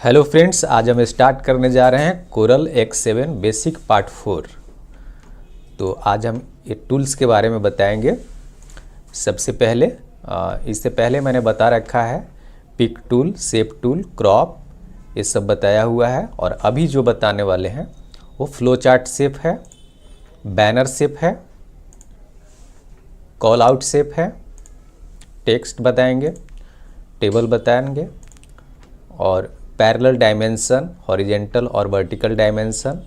Hello friends, आज हम start करने जा रहे हैं कोरल X7 बेसिक पार्ट 4। तो आज हम ये टूल्स के बारे में बताएंगे। सबसे पहले इससे पहले मैंने बता रखा है pick tool, shape tool, crop, ये सब बताया हुआ है। और अभी जो बताने वाले हैं वो फ्लो चार्ट शेप है, बैनर शेप है, कॉल आउट शेप है, टेक्स्ट बताएंगे, टेबल बताएंगे और पैरेलल डायमेंशन, हॉरिजेंटल और वर्टिकल डायमेंशन,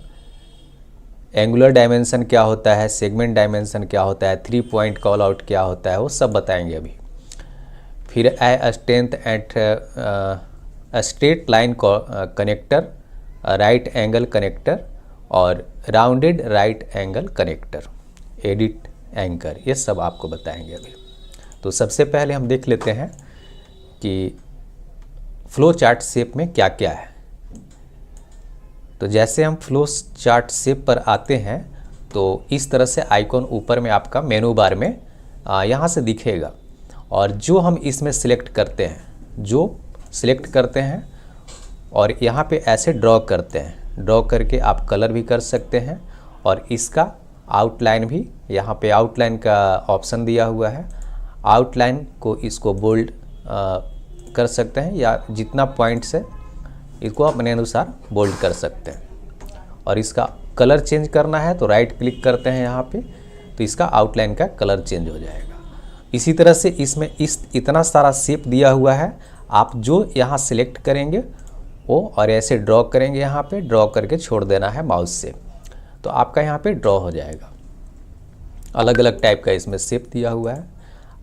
एंगुलर डायमेंशन क्या होता है, सेगमेंट डायमेंशन क्या होता है, 3 पॉइंट कॉल आउट क्या होता है, वो सब बताएंगे अभी। फिर a strength at straight line connector, right angle connector और rounded right angle connector, edit anchor, ये सब आपको बताएंगे अभी। तो सबसे पहले हम देख लेते हैं कि फ्लो चार्ट शेप में क्या क्या है। तो जैसे हम फ्लो चार्ट शेप पर आते हैं तो इस तरह से आइकॉन ऊपर में आपका मेनू बार में यहाँ से दिखेगा। और जो हम इसमें सिलेक्ट करते हैं, और यहाँ पे ऐसे ड्रॉ करते हैं, ड्रॉ करके आप कलर भी कर सकते हैं। और इसका आउटलाइन भी, यहाँ पे आउटलाइन का ऑप्शन दिया हुआ है। आउटलाइन को इसको बोल्ड कर सकते हैं या जितना पॉइंट्स है इसको अपने अनुसार बोल्ड कर सकते हैं। और इसका कलर चेंज करना है तो राइट क्लिक करते हैं यहाँ पे, तो इसका आउटलाइन का कलर चेंज हो जाएगा। इसी तरह से इसमें इतना सारा शेप दिया हुआ है, आप जो यहाँ सिलेक्ट करेंगे वो और ऐसे ड्रॉ करेंगे, यहाँ पे ड्रॉ करके छोड़ देना है माउस से, तो आपका यहाँ पे ड्रॉ हो जाएगा। अलग अलग टाइप का इसमें शेप दिया हुआ है।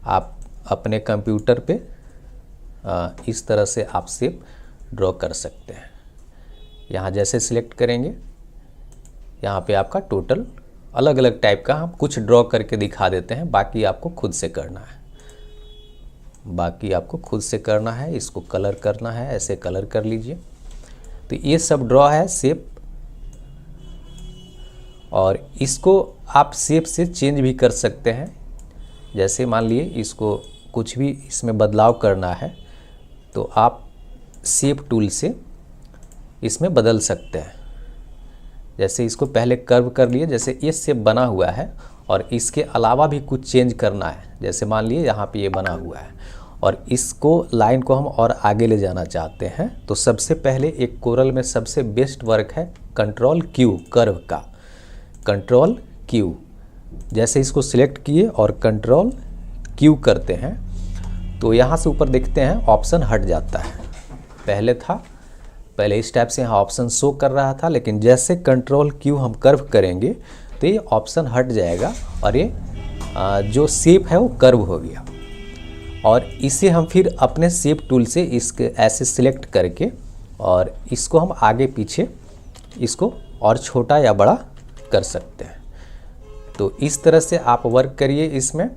आप अपने कंप्यूटर पे इस तरह से आप शेप ड्रॉ कर सकते हैं। यहाँ जैसे सिलेक्ट करेंगे, यहाँ पे आपका टोटल अलग अलग टाइप का हम कुछ ड्रॉ करके दिखा देते हैं, बाकी आपको खुद से करना है। इसको कलर करना है, ऐसे कलर कर लीजिए। तो ये सब ड्रॉ है शेप, और इसको आप शेप से चेंज भी कर सकते हैं। जैसे मान लिए इसको कुछ भी इसमें बदलाव करना है तो आप शेप टूल से इसमें बदल सकते हैं। जैसे इसको पहले कर्व कर लिए, जैसे ये शेप बना हुआ है और इसके अलावा भी कुछ चेंज करना है। जैसे मान लिए यहाँ पे ये बना हुआ है और इसको लाइन को हम और आगे ले जाना चाहते हैं, तो सबसे पहले एक कोरल में सबसे बेस्ट वर्क है कंट्रोल क्यू, कर्व का कंट्रोल क्यू। जैसे इसको सिलेक्ट किए और कंट्रोल क्यू करते हैं तो यहाँ से ऊपर देखते हैं ऑप्शन हट जाता है। पहले इस टाइप से यहाँ ऑप्शन शो कर रहा था, लेकिन जैसे कंट्रोल क्यू हम कर्व करेंगे तो ये ऑप्शन हट जाएगा और ये जो शेप है वो कर्व हो गया। और इसे हम फिर अपने शेप टूल से इसके ऐसे सिलेक्ट करके और इसको हम आगे पीछे इसको और छोटा या बड़ा कर सकते हैं। तो इस तरह से आप वर्क करिए इसमें।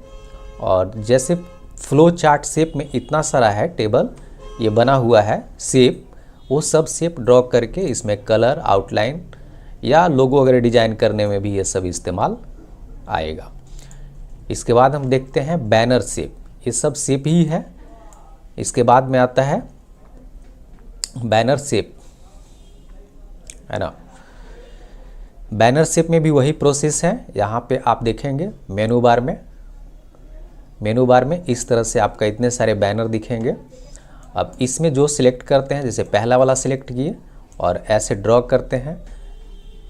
और जैसे फ्लो चार्ट शेप में इतना सारा है टेबल, ये बना हुआ है शेप, वो सब शेप ड्रॉ करके इसमें कलर, आउटलाइन या लोगो वगैरह डिजाइन करने में भी ये सब इस्तेमाल आएगा। इसके बाद हम देखते हैं बैनर शेप, ये सब शेप ही है। इसके बाद में आता है बैनर शेप, है ना। बैनर शेप में भी वही प्रोसेस है। यहाँ पे आप देखेंगे मेनू बार में इस तरह से आपका इतने सारे बैनर दिखेंगे। अब इसमें जो सिलेक्ट करते हैं, जैसे पहला वाला सिलेक्ट किए और ऐसे ड्रॉ करते हैं,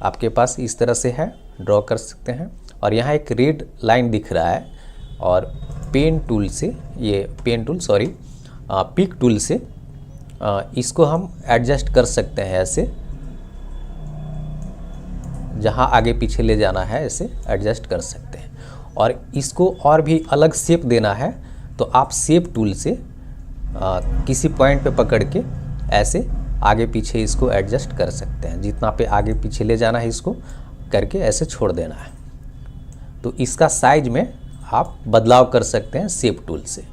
आपके पास इस तरह से है, ड्रॉ कर सकते हैं। और यहाँ एक रेड लाइन दिख रहा है और पिक टूल से इसको हम एडजस्ट कर सकते हैं। ऐसे जहाँ आगे पीछे ले जाना है ऐसे एडजस्ट कर सकते हैं। और इसको और भी अलग शेप देना है तो आप शेप टूल से किसी पॉइंट पे पकड़ के ऐसे आगे पीछे इसको एडजस्ट कर सकते हैं। जितना पे आगे पीछे ले जाना है इसको करके ऐसे छोड़ देना है। तो इसका साइज में आप बदलाव कर सकते हैं शेप टूल से।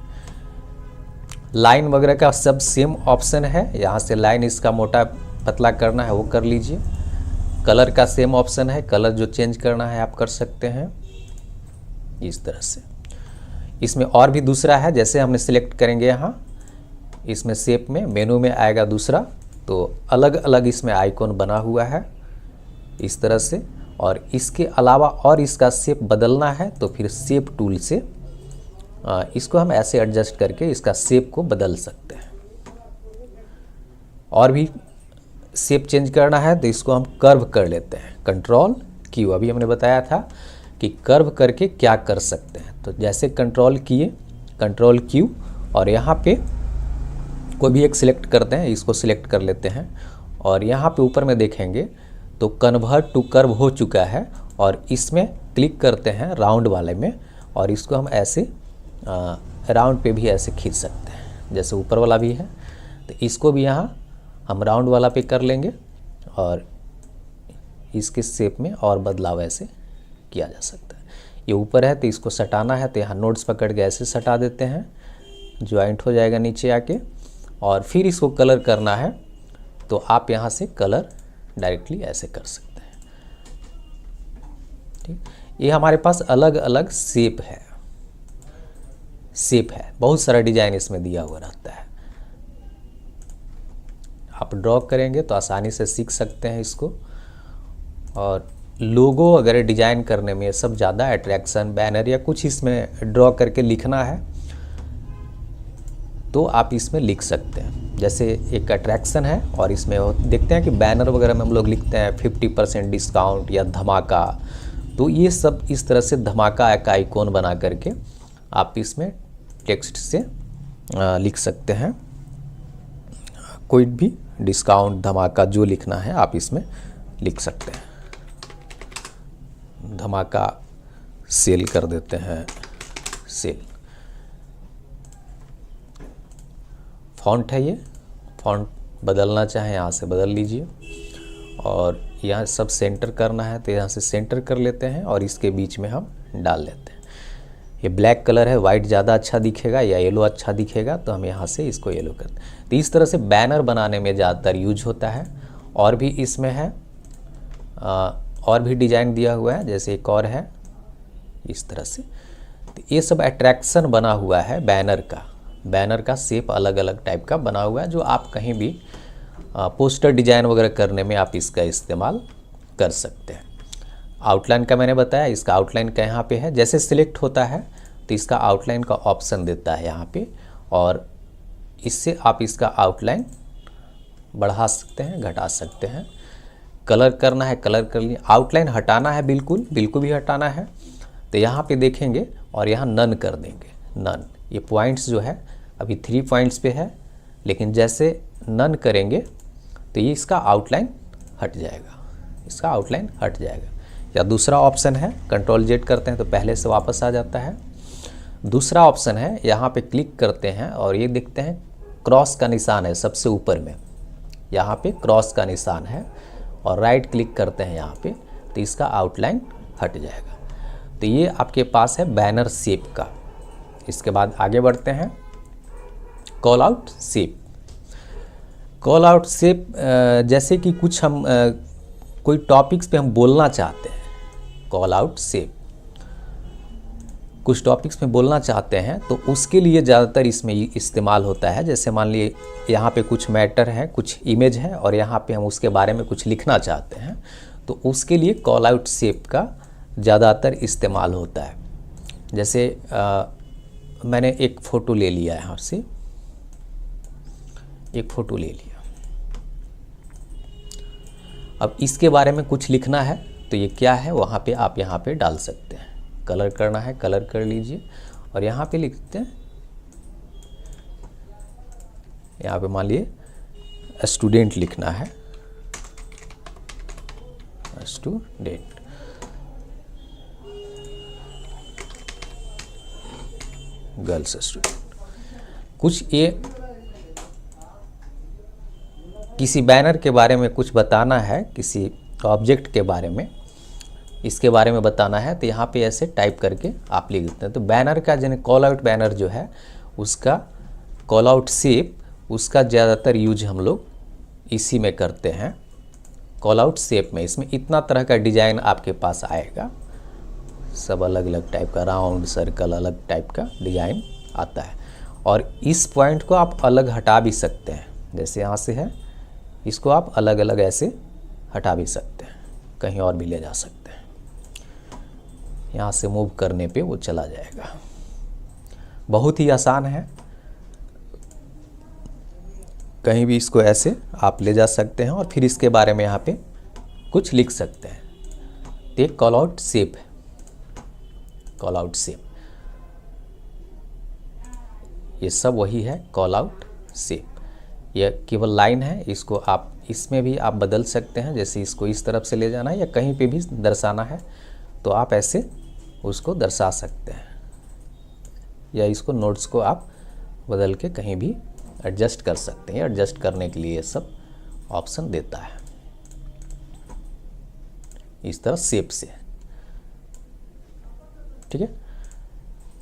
लाइन वगैरह का सब सेम ऑप्शन है। यहाँ से लाइन इसका मोटा पतला करना है वो कर लीजिए। कलर का सेम ऑप्शन है, कलर जो चेंज करना है आप कर सकते हैं इस तरह से। इसमें और भी दूसरा है, जैसे हमने सिलेक्ट करेंगे यहाँ इसमें शेप में मेनू में आएगा दूसरा तो अलग अलग इसमें आइकॉन बना हुआ है इस तरह से। और इसके अलावा और इसका शेप बदलना है तो फिर शेप टूल से इसको हम ऐसे एडजस्ट करके इसका शेप को बदल सकते हैं। और भी शेप चेंज करना है तो इसको हम कर्व कर लेते हैं, कंट्रोल क्यू। अभी हमने बताया था कि कर्व करके क्या कर सकते हैं। तो जैसे कंट्रोल किए, कंट्रोल क्यू, और यहाँ पे कोई भी एक सिलेक्ट करते हैं, इसको सिलेक्ट कर लेते हैं। और यहाँ पे ऊपर में देखेंगे तो कन्वर्ट टू कर्व हो चुका है। और इसमें क्लिक करते हैं राउंड वाले में, और इसको हम ऐसे राउंड पे भी ऐसे खींच सकते हैं, जैसे ऊपर वाला भी है। तो इसको भी यहाँ हम राउंड वाला पे कर लेंगे और इसके शेप में और बदलाव ऐसे किया जा सकता है। ये ऊपर है तो इसको सटाना है तो यहाँ नोड्स पकड़ के ऐसे सटा देते हैं, ज्वाइंट हो जाएगा नीचे आके। और फिर इसको कलर करना है तो आप यहाँ से कलर डायरेक्टली ऐसे कर सकते हैं। ठीक, ये हमारे पास अलग अलग शेप है, बहुत सारा डिजाइन इसमें दिया हुआ रहता है। आप ड्रॉ करेंगे तो आसानी से सीख सकते हैं इसको। और लोगो वगैरह डिजाइन करने में सब ज़्यादा अट्रैक्शन, बैनर या कुछ इसमें ड्रॉ करके लिखना है तो आप इसमें लिख सकते हैं। जैसे एक अट्रैक्शन है और इसमें देखते हैं कि बैनर वगैरह में हम लोग लिखते हैं 50% डिस्काउंट या धमाका। तो ये सब इस तरह से धमाका का आइकॉन बना करके आप इसमें टेक्स्ट से लिख सकते हैं। कोई भी डिस्काउंट, धमाका जो लिखना है आप इसमें लिख सकते हैं। धमाका सेल कर देते हैं, सेल। फॉन्ट है, ये फॉन्ट बदलना चाहें यहाँ से बदल लीजिए। और यहाँ सब सेंटर करना है तो यहाँ से सेंटर कर लेते हैं और इसके बीच में हम डाल लेते हैं। ये ब्लैक कलर है, वाइट ज़्यादा अच्छा दिखेगा या येलो अच्छा दिखेगा तो हम यहाँ से इसको येलो करते हैं। तो इस तरह से बैनर बनाने में ज़्यादातर यूज होता है। और भी इसमें है, और भी डिज़ाइन दिया हुआ है, जैसे एक और है इस तरह से। तो ये सब अट्रैक्शन बना हुआ है बैनर का शेप अलग अलग टाइप का बना हुआ है, जो आप कहीं भी पोस्टर डिजाइन वगैरह करने में आप इसका इस्तेमाल कर सकते हैं। आउटलाइन का मैंने बताया, इसका आउटलाइन का यहाँ पे है। जैसे सिलेक्ट होता है तो इसका आउटलाइन का ऑप्शन देता है यहाँ पे, और इससे आप इसका आउटलाइन बढ़ा सकते हैं, घटा सकते हैं। कलर करना है, कलर कर लिए। आउटलाइन हटाना है, बिल्कुल भी हटाना है तो यहाँ पे देखेंगे और यहाँ नन कर देंगे, नन। ये पॉइंट्स जो है अभी 3 पॉइंट्स पे है, लेकिन जैसे नन करेंगे तो ये इसका आउटलाइन हट जाएगा, या दूसरा ऑप्शन है कंट्रोल जेड करते हैं तो पहले से वापस आ जाता है। दूसरा ऑप्शन है, यहाँ पे क्लिक करते हैं और ये देखते हैं क्रॉस का निशान है सबसे ऊपर में, यहाँ पे क्रॉस का निशान है, और राइट क्लिक करते हैं यहाँ पे तो इसका आउटलाइन हट जाएगा। तो ये आपके पास है बैनर शेप का। इसके बाद आगे बढ़ते हैं, call out shape. Call out shape जैसे कि कुछ हम कोई टॉपिक्स पे हम बोलना चाहते हैं, कॉल आउट शेप कुछ टॉपिक्स में बोलना चाहते हैं तो उसके लिए ज़्यादातर इसमें इस्तेमाल होता है। जैसे मान लिए यहाँ पे कुछ मैटर है, कुछ इमेज है और यहाँ पे हम उसके बारे में कुछ लिखना चाहते हैं तो उसके लिए कॉल आउट शेप का ज़्यादातर इस्तेमाल होता है। जैसे मैंने एक फ़ोटो ले लिया, यहाँ से एक फ़ोटो ले लिया। अब इसके बारे में कुछ लिखना है तो ये क्या है वहाँ पे आप यहाँ पे डाल सकते हैं। कलर करना है, कलर कर लीजिए और यहाँ पे लिखते हैं, यहाँ पे मान लिए स्टूडेंट लिखना है, स्टूडेंट। Girls student. कुछ ये किसी बैनर के बारे में कुछ बताना है, किसी ऑब्जेक्ट के बारे में, इसके बारे में बताना है तो यहाँ पे ऐसे टाइप करके आप लिख देते हैं। तो बैनर का जैसे कॉल आउट बैनर जो है उसका कॉल आउट शेप, उसका ज़्यादातर यूज हम लोग इसी में करते हैं, कॉल आउट शेप में। इसमें इतना तरह का डिज़ाइन आपके पास आएगा, सब अलग अलग टाइप का, राउंड, सर्कल, अलग टाइप का डिज़ाइन आता है। और इस पॉइंट को आप अलग हटा भी सकते हैं, जैसे यहाँ से है इसको आप अलग अलग ऐसे हटा भी सकते हैं, कहीं और भी ले जा सकते हैं। यहाँ से मूव करने पे वो चला जाएगा। बहुत ही आसान है, कहीं भी इसको ऐसे आप ले जा सकते हैं और फिर इसके बारे में यहाँ पे कुछ लिख सकते हैं। एक कॉल आउट शेप है, कॉल आउट शेप, ये सब वही है कॉल आउट शेप। यह केवल लाइन है, इसको आप इसमें भी आप बदल सकते हैं, जैसे इसको इस तरफ से ले जाना है या कहीं पे भी दर्शाना है तो आप ऐसे उसको दर्शा सकते हैं, या इसको नोट्स को आप बदल के कहीं भी एडजस्ट कर सकते हैं। एडजस्ट करने के लिए ये सब ऑप्शन देता है इस तरह शेप से। ठीक है,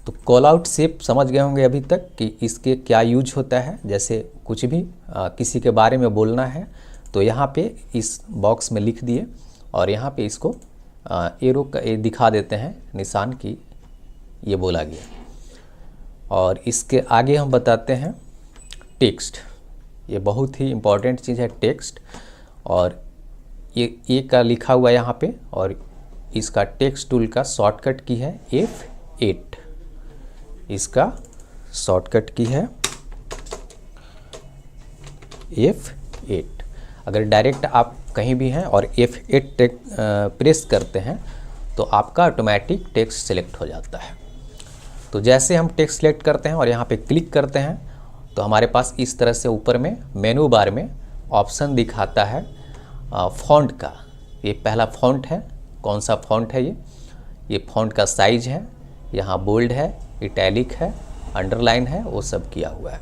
तो कॉल आउट शेप समझ गए होंगे अभी तक कि इसके क्या यूज होता है। जैसे कुछ भी किसी के बारे में बोलना है तो यहाँ पे इस बॉक्स में लिख दिए और यहाँ पे इसको एरो का दिखा देते हैं निशान की ये बोला गया। और इसके आगे हम बताते हैं टेक्स्ट। ये बहुत ही इम्पॉर्टेंट चीज़ है टेक्स्ट, और ये का लिखा हुआ यहाँ पे, और इसका टेक्स्ट टूल का शॉर्टकट की है F8। इसका शॉर्टकट की है F8। अगर डायरेक्ट आप कहीं भी हैं और F8 प्रेस करते हैं तो आपका ऑटोमेटिक टेक्स्ट सेलेक्ट हो जाता है। तो जैसे हम टेक्स्ट सेलेक्ट करते हैं और यहाँ पे क्लिक करते हैं तो हमारे पास इस तरह से ऊपर में मेनू बार में ऑप्शन दिखाता है फ़ॉन्ट का। ये पहला फ़ॉन्ट है, कौन सा फ़ॉन्ट है ये फ़ॉन्ट का साइज है, यहाँ बोल्ड है, इटैलिक है, अंडरलाइन है, वो सब किया हुआ है।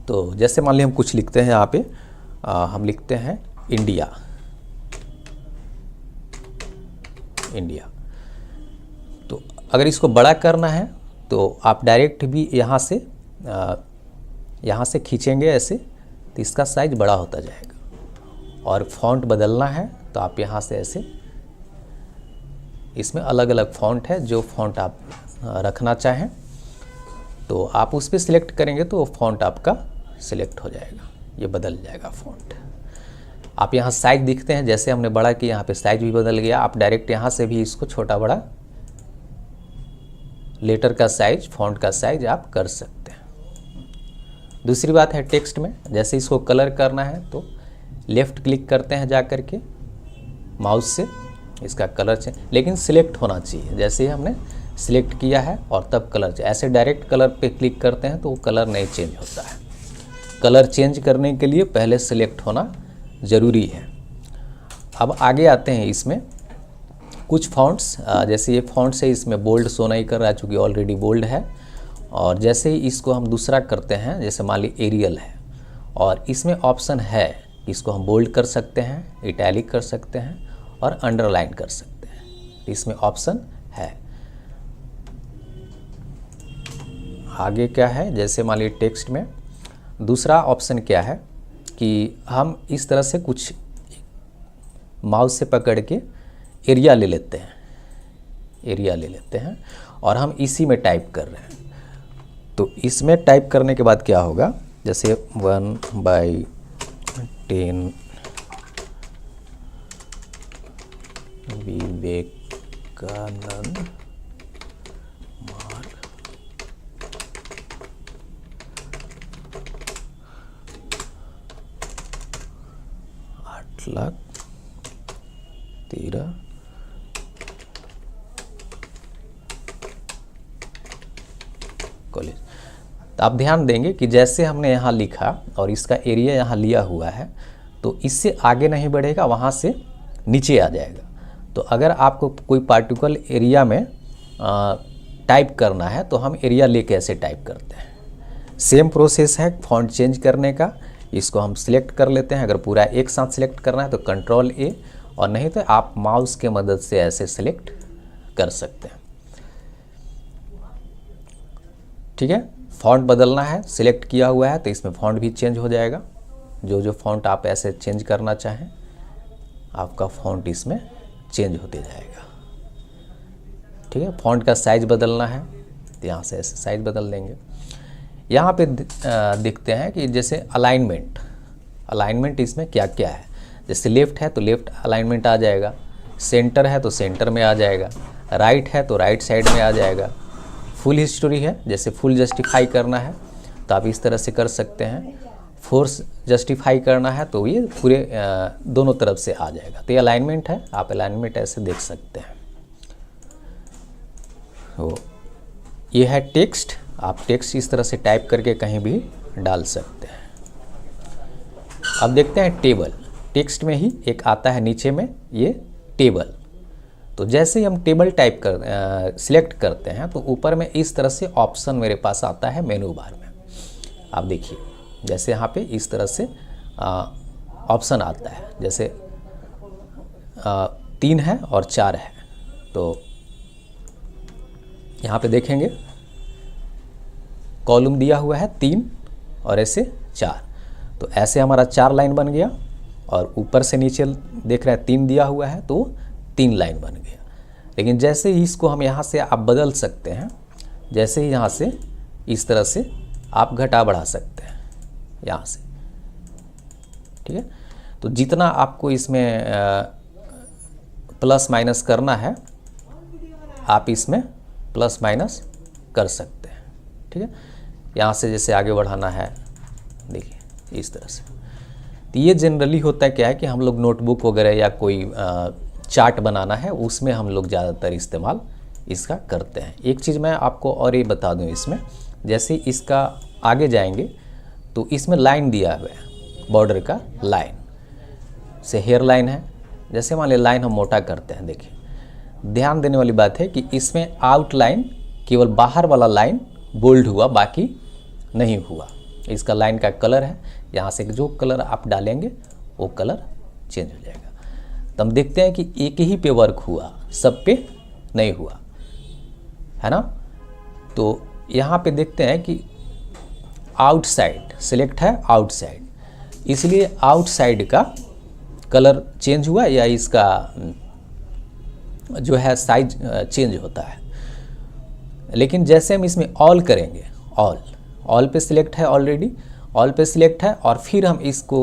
तो जैसे मान लीजिए हम कुछ लिखते हैं यहाँ पे, हम लिखते हैं इंडिया, इंडिया। तो अगर इसको बड़ा करना है तो आप डायरेक्ट भी यहाँ से खींचेंगे ऐसे तो इसका साइज बड़ा होता जाएगा। और फ़ॉन्ट बदलना है तो आप यहाँ से ऐसे, इसमें अलग अलग फ़ॉन्ट है, जो फ़ॉन्ट आप रखना चाहें तो आप उस पर सिलेक्ट करेंगे तो वो फ़ॉन्ट आपका सिलेक्ट हो जाएगा, ये बदल जाएगा फ़ॉन्ट। आप यहाँ साइज दिखते हैं, जैसे हमने बड़ा किया यहाँ पे साइज भी बदल गया। आप डायरेक्ट यहाँ से भी इसको छोटा बड़ा लेटर का साइज, फ़ॉन्ट का साइज आप कर सकते हैं। दूसरी बात है टेक्स्ट में, जैसे इसको कलर करना है तो लेफ़्ट क्लिक करते हैं जा कर के माउस से, इसका कलर चेंज, लेकिन सिलेक्ट होना चाहिए। जैसे ही हमने सिलेक्ट किया है और तब कलर चेंज, ऐसे डायरेक्ट कलर पे क्लिक करते हैं तो वो कलर नहीं चेंज होता है। कलर चेंज करने के लिए पहले सिलेक्ट होना ज़रूरी है। अब आगे आते हैं, इसमें कुछ फ़ॉन्ट्स, जैसे ये फ़ॉन्ट्स है, इसमें बोल्ड शो नहीं कर रहा है चूँकि ऑलरेडी बोल्ड है। और जैसे ही इसको हम दूसरा करते हैं, जैसे मान ली एरियल है और इसमें ऑप्शन है, इसको हम बोल्ड कर सकते हैं, इटैलिक कर सकते हैं और अंडरलाइन कर सकते हैं, इसमें ऑप्शन है। आगे क्या है, जैसे मान ली टेक्स्ट में दूसरा ऑप्शन क्या है कि हम इस तरह से कुछ माउस से पकड़ के एरिया ले लेते हैं, एरिया ले लेते हैं और हम इसी में टाइप कर रहे हैं। तो इसमें टाइप करने के बाद क्या होगा, जैसे 1/10 विवेकानंद मार्ग 8,13,000 कॉलेज। तो आप ध्यान देंगे कि जैसे हमने यहाँ लिखा और इसका एरिया यहाँ लिया हुआ है तो इससे आगे नहीं बढ़ेगा, वहाँ से नीचे आ जाएगा। तो अगर आपको कोई पार्टिकुलर एरिया में टाइप करना है तो हम एरिया लेके ऐसे टाइप करते हैं। सेम प्रोसेस है फ़ॉन्ट चेंज करने का। इसको हम सिलेक्ट कर लेते हैं, अगर पूरा एक साथ सिलेक्ट करना है तो कंट्रोल A, और नहीं तो आप माउस के मदद से ऐसे सिलेक्ट कर सकते हैं। ठीक है, फ़ॉन्ट बदलना है, सिलेक्ट किया हुआ है तो इसमें फ़ॉन्ट भी चेंज हो जाएगा। जो फ़ॉन्ट आप ऐसे चेंज करना चाहें आपका फ़ॉन्ट इसमें चेंज होते जाएगा। ठीक है, फ़ॉन्ट का साइज़ बदलना है तो यहाँ से ऐसे साइज़ बदल देंगे। यहाँ पे दिखते हैं कि जैसे अलाइनमेंट, अलाइनमेंट इसमें क्या क्या है। जैसे लेफ़्ट है तो लेफ़्ट अलाइनमेंट आ जाएगा, सेंटर है तो सेंटर में आ जाएगा, राइट है तो राइट साइड में आ जाएगा, फुल हिस्ट्री है जैसे फुल जस्टिफाई करना है तो आप इस तरह से कर सकते हैं, फोर्स जस्टिफाई करना है तो ये पूरे दोनों तरफ से आ जाएगा। तो ये अलाइनमेंट है, आप अलाइनमेंट ऐसे देख सकते हैं। तो ये है टेक्स्ट, आप टेक्स्ट इस तरह से टाइप करके कहीं भी डाल सकते हैं। अब देखते हैं टेबल। टेक्स्ट में ही एक आता है नीचे में ये टेबल। तो जैसे ही हम टेबल टाइप कर सिलेक्ट करते हैं तो ऊपर में इस तरह से ऑप्शन मेरे पास आता है मेनू बार में। आप देखिए जैसे यहाँ पे इस तरह से ऑप्शन आता है, जैसे 3 है और 4 है। तो यहाँ पे देखेंगे कॉलम दिया हुआ है 3 और ऐसे 4। तो ऐसे हमारा 4 लाइन बन गया और ऊपर से नीचे देख रहे हैं 3 दिया हुआ है तो 3 लाइन बन गया। लेकिन जैसे ही इसको हम यहाँ से आप बदल सकते हैं, जैसे ही यहाँ से इस तरह से आप घटा बढ़ा सकते हैं यहाँ से, ठीक है। तो जितना आपको इसमें प्लस माइनस करना है आप इसमें प्लस माइनस कर सकते हैं, ठीक है। यहाँ से जैसे आगे बढ़ाना है देखिए इस तरह से। तो ये जनरली होता है क्या है कि हम लोग नोटबुक वगैरह या कोई चार्ट बनाना है उसमें हम लोग ज़्यादातर इस्तेमाल इसका करते हैं। एक चीज़ मैं आपको और ये बता दूं, इसमें जैसे इसका आगे जाएंगे तो इसमें लाइन दिया हुआ है, बॉर्डर का लाइन से हेयर लाइन है। जैसे मान लीजिए लाइन हम मोटा करते हैं, देखिए ध्यान देने वाली बात है कि इसमें आउटलाइन केवल बाहर वाला लाइन बोल्ड हुआ, बाकी नहीं हुआ। इसका लाइन का कलर है, यहाँ से जो कलर आप डालेंगे वो कलर चेंज हो जाएगा। तो हम देखते हैं कि एक ही पे वर्क हुआ, सब पे नहीं हुआ, है ना। तो यहाँ पे देखते हैं कि आउटसाइड सिलेक्ट है, आउटसाइड, इसलिए आउटसाइड का कलर चेंज हुआ या इसका जो है साइज चेंज होता है। लेकिन जैसे हम इसमें ऑल करेंगे, ऑल पे सिलेक्ट है, ऑलरेडी ऑल पे सिलेक्ट है और फिर हम इसको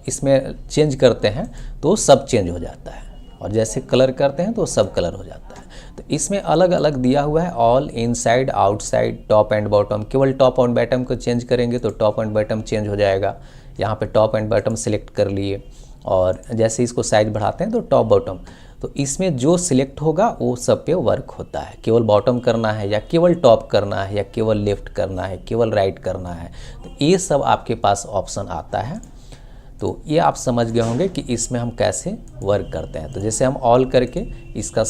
इसमें चेंज करते हैं तो सब चेंज हो जाता है, और जैसे कलर करते हैं तो सब कलर हो जाता है। तो इसमें अलग अलग दिया हुआ है, all, inside, outside, top and bottom. केवल टॉप एंड बॉटम को चेंज करेंगे तो टॉप एंड बॉटम चेंज हो जाएगा। यहाँ पे टॉप एंड बॉटम सिलेक्ट कर लिए और जैसे इसको साइज बढ़ाते हैं तो टॉप बॉटम। तो इसमें जो सिलेक्ट होगा वो सब पे वर्क होता है। केवल बॉटम करना है या केवल टॉप करना है या केवल लेफ़्ट करना है, केवल राइट करना है, तो ये सब आपके पास ऑप्शन आता है। तो ये आप समझ गए होंगे कि इसमें हम कैसे वर्क करते हैं। तो जैसे हम ऑल करके इसका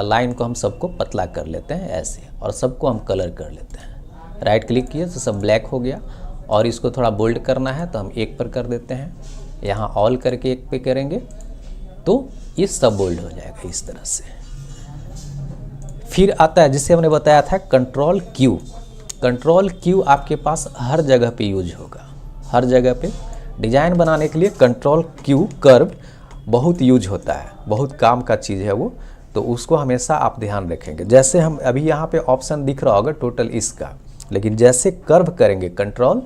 लाइन को हम सबको पतला कर लेते हैं ऐसे, और सबको हम कलर कर लेते हैं। राइट क्लिक किए तो सब ब्लैक हो गया, और इसको थोड़ा बोल्ड करना है तो हम 1 पर कर देते हैं। यहाँ ऑल करके 1 पे करेंगे तो ये सब बोल्ड हो जाएगा इस तरह से। फिर आता है जिसे हमने बताया था कंट्रोल क्यू। कंट्रोल क्यू आपके पास हर जगह पे यूज होगा, हर जगह पे डिज़ाइन बनाने के लिए कंट्रोल क्यू कर्व बहुत यूज होता है, बहुत काम का चीज़ है वो। तो उसको हमेशा आप ध्यान रखेंगे। जैसे हम अभी यहाँ पे ऑप्शन दिख रहा होगा टोटल इसका, लेकिन जैसे कर्व करेंगे कंट्रोल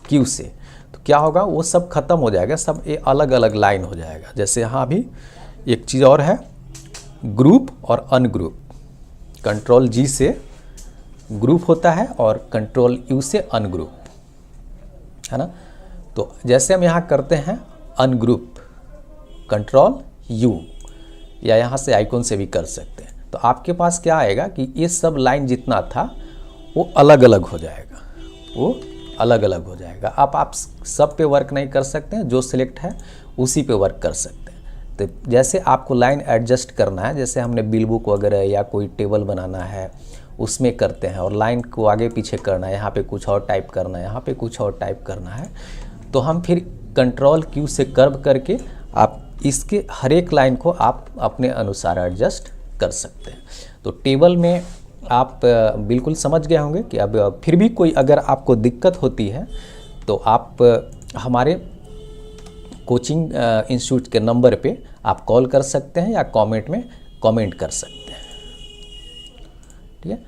क्यू से तो क्या होगा, वो सब खत्म हो जाएगा, सब ये अलग अलग लाइन हो जाएगा। जैसे यहाँ भी एक चीज़ और है, ग्रुप और अनग्रुप। कंट्रोल जी से ग्रुप होता है और कंट्रोल यू से अनग्रुप, है ना। तो जैसे हम यहाँ करते हैं अनग्रुप, कंट्रोल यू, या यहाँ से आइकॉन से भी कर सकते हैं। तो आपके पास क्या आएगा कि ये सब लाइन जितना था वो अलग अलग हो जाएगा, वो अलग अलग हो जाएगा। आप सब पे वर्क नहीं कर सकते हैं, जो सिलेक्ट है उसी पे वर्क कर सकते हैं। तो जैसे आपको लाइन एडजस्ट करना है, जैसे हमने बिल बुक वगैरह या कोई टेबल बनाना है उसमें करते हैं, और लाइन को आगे पीछे करना है, यहाँ पे कुछ और टाइप करना है, यहाँ पे कुछ और टाइप करना है, तो हम फिर कंट्रोल क्यू से कर्व करके आप इसके हर एक लाइन को आप अपने अनुसार एडजस्ट कर सकते हैं। तो टेबल में आप बिल्कुल समझ गए होंगे कि अब फिर भी कोई अगर आपको दिक्कत होती है तो आप हमारे कोचिंग इंस्टीट्यूट के नंबर पे आप कॉल कर सकते हैं या कमेंट में कमेंट कर सकते हैं, ठीक है।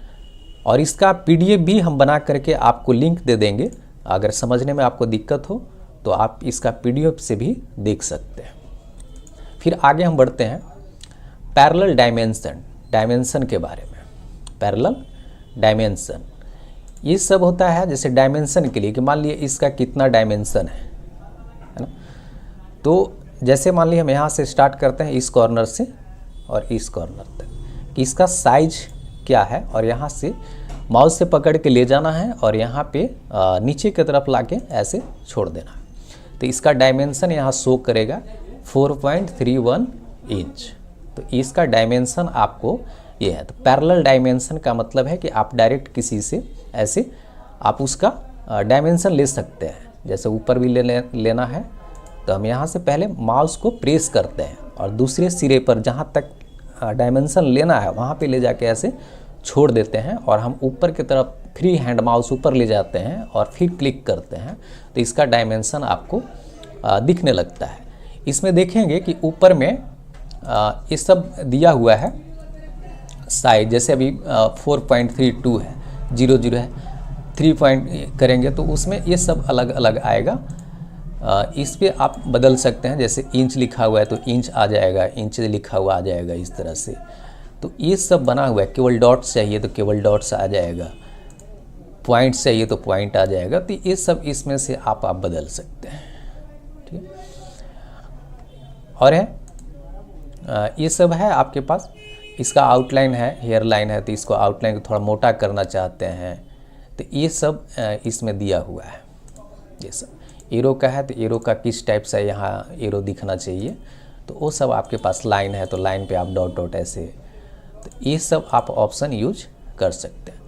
और इसका PDF भी हम बना करके आपको लिंक दे देंगे। अगर समझने में आपको दिक्कत हो तो आप इसका PDF से भी देख सकते हैं। फिर आगे हम बढ़ते हैं पैरेलल डायमेंशन के बारे में। पैरेलल डायमेंशन ये सब होता है जैसे डायमेंशन के लिए कि मान लिए इसका कितना डायमेंशन है ना। तो जैसे मान लीजिए हम यहाँ से स्टार्ट करते हैं इस कॉर्नर से और इस कॉर्नर तक कि इसका साइज क्या है, और यहाँ से माउस से पकड़ के ले जाना है और यहाँ पे नीचे की तरफ लाके ऐसे छोड़ देना है। तो इसका डायमेंशन यहाँ शो करेगा 4.31 इंच। तो इसका डायमेंशन आपको ये है। तो पैरेलल डायमेंशन का मतलब है कि आप डायरेक्ट किसी से ऐसे आप उसका डायमेंशन ले सकते हैं। जैसे ऊपर भी लेना है तो हम यहाँ से पहले माउस को प्रेस करते हैं और दूसरे सिरे पर जहाँ तक डायमेंशन लेना है वहाँ पे ले जाके ऐसे छोड़ देते हैं और हम ऊपर की तरफ फ्री हैंड माउस ऊपर ले जाते हैं और फिर क्लिक करते हैं तो इसका डायमेंशन आपको दिखने लगता है। इसमें देखेंगे कि ऊपर में ये सब दिया हुआ है साइज, जैसे अभी 4.32 है, 00 है, 3 पॉइंट करेंगे तो उसमें ये सब अलग अलग आएगा। इस पे आप बदल सकते हैं, जैसे इंच लिखा हुआ है तो इंच आ जाएगा, इंच लिखा हुआ आ जाएगा इस तरह से। तो ये सब बना हुआ है। केवल डॉट्स चाहिए तो केवल डॉट्स आ जाएगा, पॉइंट्स चाहिए तो पॉइंट आ जाएगा। तो ये सब इसमें से आप बदल सकते हैं, ठीक है। और है ये सब है आपके पास। इसका आउटलाइन है, हेयर लाइन है, तो इसको आउटलाइन को थोड़ा मोटा करना चाहते हैं तो ये सब इसमें दिया हुआ है। ये सब एरो का है तो एरो का किस टाइप से यहाँ एरो दिखना चाहिए, तो वो सब आपके पास लाइन है तो लाइन पे आप डॉट डॉट ऐसे, तो ये सब आप ऑप्शन यूज कर सकते हैं।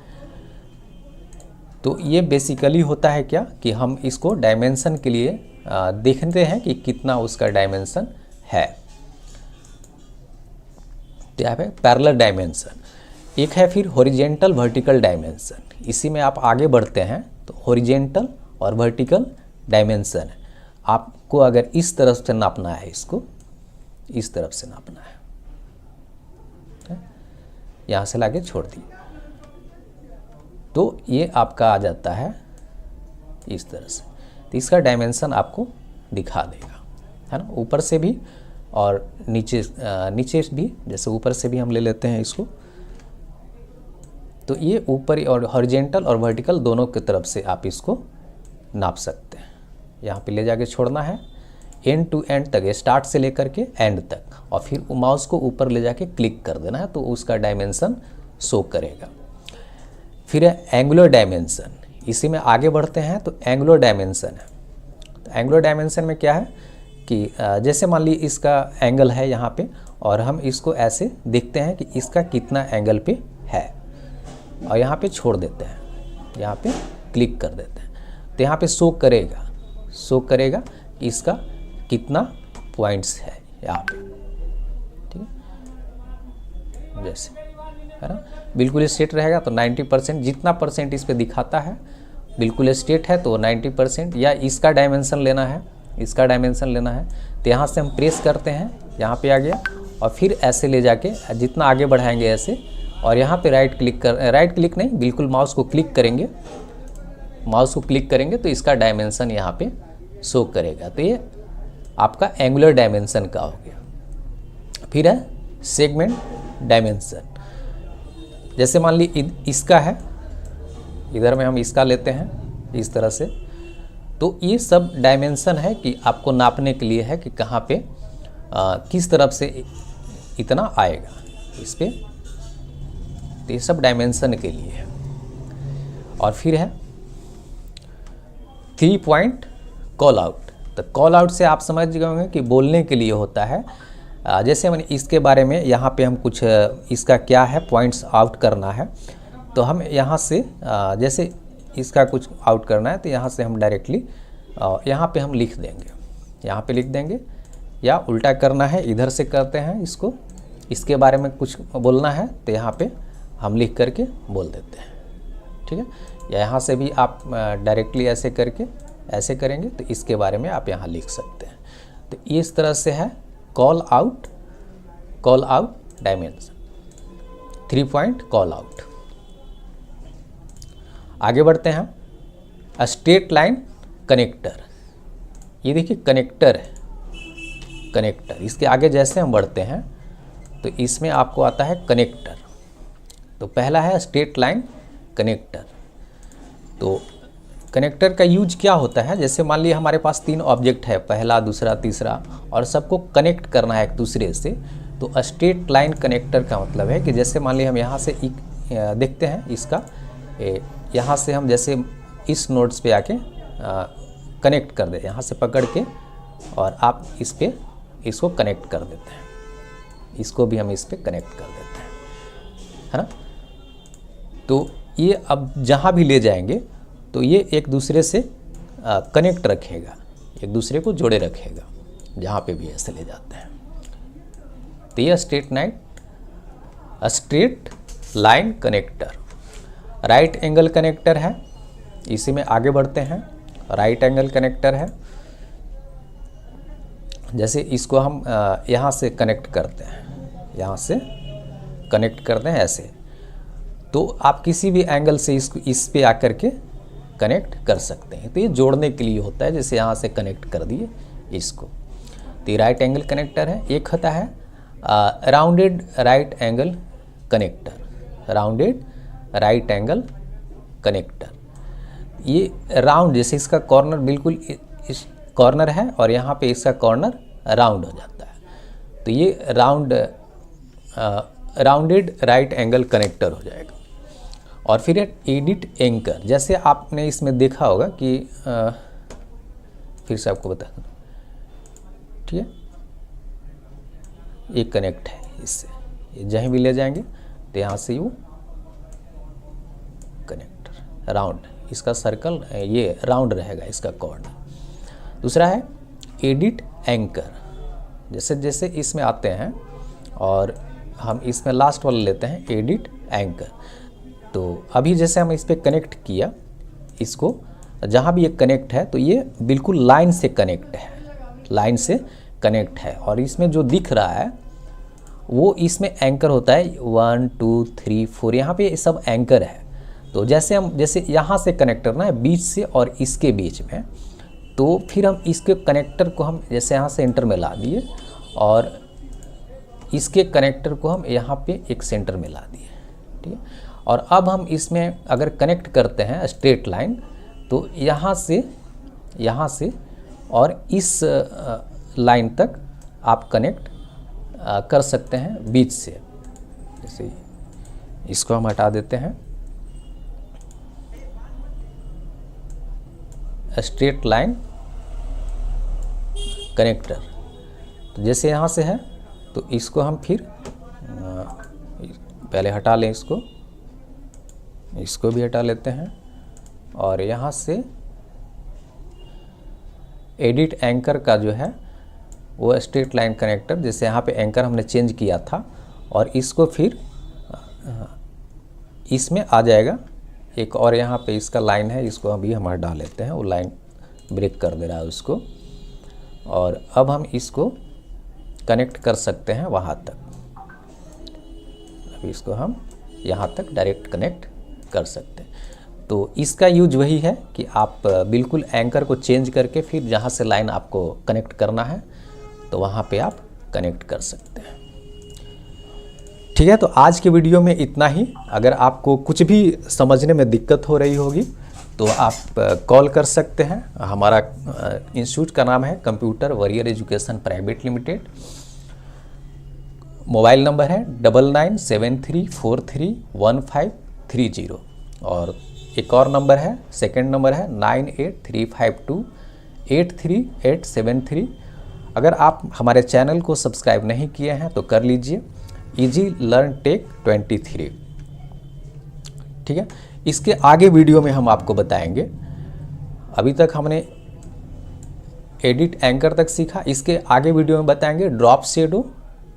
तो ये बेसिकली होता है क्या कि हम इसको डायमेंशन के लिए देखते हैं कि कितना उसका डायमेंशन है। तो यहाँ पे पैरेलल डायमेंशन एक है। फिर हॉरिजेंटल वर्टिकल डायमेंशन, इसी में आप आगे बढ़ते हैं तो हॉरिजेंटल और वर्टिकल डायमेंशन है। आपको अगर इस तरफ से नापना है, इसको इस तरफ से नापना है, यहाँ से लाके छोड़ दिए तो ये आपका आ जाता है इस तरह से। तो इसका डायमेंशन आपको दिखा देगा, है ना, ऊपर से भी और नीचे भी। जैसे ऊपर से भी हम ले लेते हैं इसको, तो ये ऊपर और हॉरिजेंटल और वर्टिकल दोनों की तरफ से आप इसको नाप सकते हैं। यहाँ पे ले जाके छोड़ना है एंड टू एंड तक, स्टार्ट से लेकर के एंड तक, और फिर माउस को ऊपर ले जाके क्लिक कर देना है तो उसका डायमेंशन शो करेगा। फिर है एंगुलर डायमेंशन, इसी में आगे बढ़ते हैं तो एंगुलर डायमेंशन है। तो एंगुलर डायमेंशन में क्या है कि जैसे मान लीजिए इसका एंगल है यहाँ पे और हम इसको ऐसे देखते हैं कि इसका कितना एंगल पे है और यहाँ पे छोड़ देते हैं, यहाँ पे क्लिक कर देते हैं तो यहाँ पे शो करेगा कि इसका कितना पॉइंट्स है यहाँ पे, ठीक है। जैसे है ना, बिल्कुल स्ट्रेट रहेगा तो 90%, जितना परसेंट इस पे दिखाता है बिल्कुल स्ट्रेट है तो 90%, या इसका डायमेंशन लेना है, इसका डायमेंशन लेना है तो यहाँ से हम प्रेस करते हैं, यहाँ पे आ गया और फिर ऐसे ले जाके जितना आगे बढ़ाएंगे ऐसे, और यहाँ पे राइट क्लिक नहीं, बिल्कुल माउस को क्लिक करेंगे तो इसका डायमेंशन यहाँ पे शो करेगा। तो ये आपका एंगुलर डायमेंशन का हो गया। फिर है सेगमेंट डायमेंशन, जैसे मान ली इसका है, इधर में हम इसका लेते हैं इस तरह से, तो ये सब डायमेंशन है कि आपको नापने के लिए है कि कहाँ पे किस तरफ से इतना आएगा इस पे, तो ये सब डायमेंशन के लिए है। और फिर है 3 पॉइंट कॉल आउट। तो कॉल आउट से आप समझ गए होंगे कि बोलने के लिए होता है। जैसे मैंने इसके बारे में यहाँ पे हम कुछ इसका क्या है पॉइंट्स आउट करना है, तो हम यहाँ से जैसे इसका कुछ आउट करना है तो यहाँ से हम डायरेक्टली यहाँ पे हम लिख देंगे, यहाँ पे लिख देंगे, या उल्टा करना है इधर से करते हैं इसको, इसके बारे में कुछ बोलना है तो यहाँ पे हम लिख करके बोल देते हैं, ठीक है। या यहाँ से भी आप डायरेक्टली ऐसे करके ऐसे करेंगे तो इसके बारे में आप यहाँ लिख सकते हैं। तो इस तरह से है call out dimension, 3 point call out. आगे बढ़ते हैं स्ट्रेट लाइन कनेक्टर। ये देखिए कनेक्टर है, कनेक्टर। इसके आगे जैसे हम बढ़ते हैं तो इसमें आपको आता है कनेक्टर। तो पहला है स्ट्रेट लाइन कनेक्टर। तो कनेक्टर का यूज क्या होता है, जैसे मान लिए हमारे पास 3 ऑब्जेक्ट है, पहला, दूसरा, तीसरा, और सबको कनेक्ट करना है एक दूसरे से। तो स्ट्रेट लाइन कनेक्टर का मतलब है कि जैसे मान लीजिए हम यहाँ से देखते हैं इसका, यहाँ से हम जैसे इस नोड्स पे आके कनेक्ट कर दे, यहाँ से पकड़ के और आप इस पे इसको कनेक्ट कर देते हैं, इसको भी हम इस पे कनेक्ट कर देते हैं, है ना। तो ये अब जहाँ भी ले जाएंगे तो ये एक दूसरे से कनेक्ट रखेगा, एक दूसरे को जोड़े रखेगा जहाँ पे भी ऐसे ले जाते हैं। तो ये straight line connector. Right angle connector है, इसी में आगे बढ़ते हैं। राइट एंगल कनेक्टर है, जैसे इसको हम यहाँ से कनेक्ट करते हैं, यहाँ से कनेक्ट करते हैं ऐसे, तो आप किसी भी एंगल से इसको इस पे आकर के कनेक्ट कर सकते हैं। तो ये जोड़ने के लिए होता है, जैसे यहाँ से कनेक्ट कर दिए इसको। तो ये राइट एंगल कनेक्टर है। एक होता है rounded right angle connector. Rounded right angle connector, ये राउंड, जैसे इसका कॉर्नर बिल्कुल इस कॉर्नर है और यहाँ पे इसका कॉर्नर राउंड हो जाता है। तो ये राउंडेड राइट एंगल कनेक्टर हो जाएगा। और फिर एडिट एंकर, जैसे आपने इसमें देखा होगा कि फिर से आपको बता दूँ, ठीक है, ये कनेक्ट है इससे, ये जहीं भी ले जाएंगे तो यहाँ से वो कनेक्टर राउंड, इसका सर्कल ये राउंड रहेगा इसका कॉर्नर। दूसरा है एडिट एंकर, जैसे जैसे इसमें आते हैं और हम इसमें लास्ट वाला लेते हैं एडिट एंकर। तो अभी जैसे हम इस पर कनेक्ट किया इसको, जहाँ भी ये कनेक्ट है तो ये बिल्कुल लाइन से कनेक्ट है, लाइन से कनेक्ट है। और इसमें जो दिख रहा है वो इसमें एंकर होता है 1 2 3 4, यहाँ पे सब एंकर है। तो जैसे हम जैसे यहाँ से कनेक्ट करना है बीच से और इसके बीच में, तो फिर हम इसके कनेक्टर को हम जैसे यहाँ से सेंटर में ला दिए और इसके कनेक्टर को हम यहाँ पे एक सेंटर में ला दिए, ठीक है। और अब हम इसमें अगर कनेक्ट करते हैं स्ट्रेट लाइन, तो यहाँ से और इस लाइन तक आप कनेक्ट कर सकते हैं बीच से। जैसे इसको हम हटा देते हैं, स्ट्रेट लाइन कनेक्टर। तो जैसे यहाँ से है तो इसको हम फिर पहले हटा लें, इसको भी हटा लेते हैं। और यहाँ से एडिट एंकर का जो है वो स्ट्रेट लाइन कनेक्टर, जैसे यहाँ पे एंकर हमने चेंज किया था और इसको फिर इसमें आ जाएगा एक और, यहाँ पे इसका लाइन है, इसको अभी हम हटा लेते हैं, वो लाइन ब्रेक कर दे रहा है उसको। और अब हम इसको कनेक्ट कर सकते हैं वहाँ तक, अभी इसको हम यहाँ तक डायरेक्ट कनेक्ट कर सकते हैं। तो इसका यूज वही है कि आप बिल्कुल एंकर को चेंज करके फिर जहाँ से लाइन आपको कनेक्ट करना है तो वहाँ पे आप कनेक्ट कर सकते हैं, ठीक है। तो आज के वीडियो में इतना ही। अगर आपको कुछ भी समझने में दिक्कत हो रही होगी तो आप कॉल कर सकते हैं। हमारा इंस्टीट्यूट का नाम है computer warrior education private limited. Mobile number है 9973431530 और एक और नंबर है, सेकंड नंबर है 9835283873। अगर आप हमारे चैनल को सब्सक्राइब नहीं किए हैं तो कर लीजिए, इजी लर्न टेक 23, ठीक है। इसके आगे वीडियो में हम आपको बताएंगे, अभी तक हमने एडिट एंकर तक सीखा, इसके आगे वीडियो में बताएंगे drop shadow,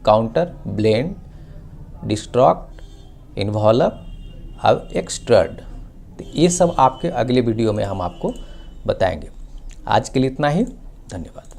contour, blend, distort, envelope और एक्सट्रूड। तो ये सब आपके अगले वीडियो में हम आपको बताएंगे। आज के लिए इतना ही, धन्यवाद।